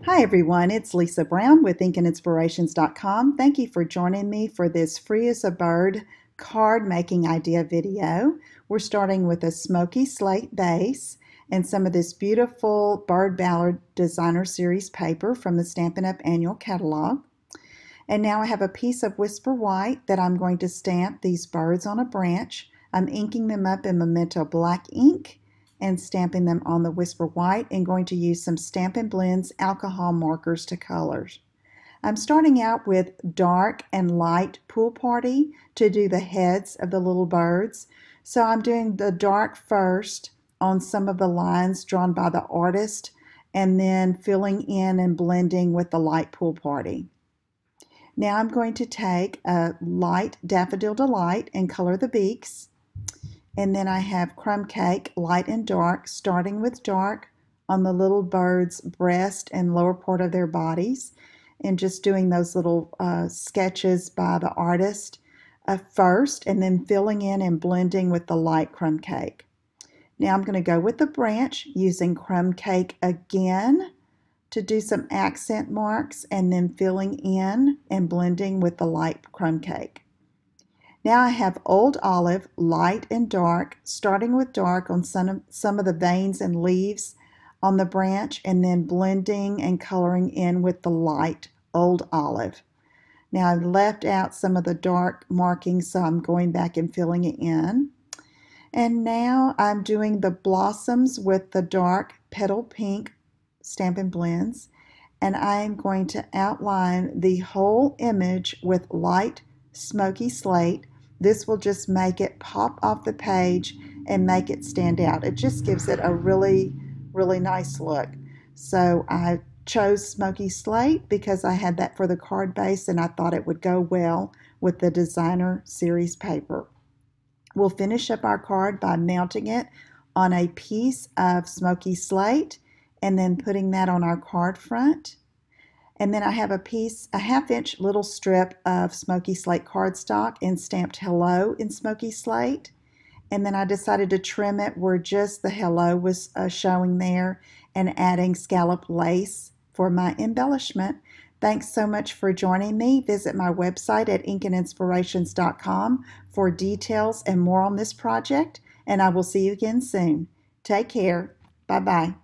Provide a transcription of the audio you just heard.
Hi everyone, it's Lisa Brown with InkandInspirations.com. Thank you for joining me for this free as a bird card making idea video. We're starting with a smoky slate base and some of this beautiful Bird Ballard Designer Series paper from the Stampin' Up! Annual Catalog. And now I have a piece of Whisper White that I'm going to stamp these birds on a branch. I'm inking them up in Memento Black ink and stamping them on the Whisper White and going to use some Stampin' Blends alcohol markers to colors. I'm starting out with dark and light Pool Party to do the heads of the little birds. So I'm doing the dark first on some of the lines drawn by the artist and then filling in and blending with the light Pool Party. Now I'm going to take a light Daffodil Delight and color the beaks. And then I have Crumb Cake, light and dark, starting with dark on the little bird's breast and lower part of their bodies, and just doing those little sketches by the artist first, and then filling in and blending with the light Crumb Cake. Now I'm going to go with the branch using Crumb Cake again to do some accent marks, and then filling in and blending with the light Crumb Cake. Now I have Old Olive, light and dark, starting with dark on some of the veins and leaves on the branch, and then blending and coloring in with the light Old Olive. Now I've left out some of the dark markings, so I'm going back and filling it in. And now I'm doing the blossoms with the dark Petal Pink Stampin' Blends, and I'm going to outline the whole image with light smoky slate. This will just make it pop off the page and make it stand out. It just gives it a really nice look. So I chose smoky slate because I had that for the card base and I thought it would go well with the designer series paper. We'll finish up our card by mounting it on a piece of smoky slate and then putting that on our card front. And then I have a half-inch little strip of smoky slate cardstock and stamped hello in smoky slate. And then I decided to trim it where just the hello was showing there, and adding scallop lace for my embellishment. Thanks so much for joining me. Visit my website at InkandInspirations.com for details and more on this project, and I will see you again soon. Take care. Bye-bye.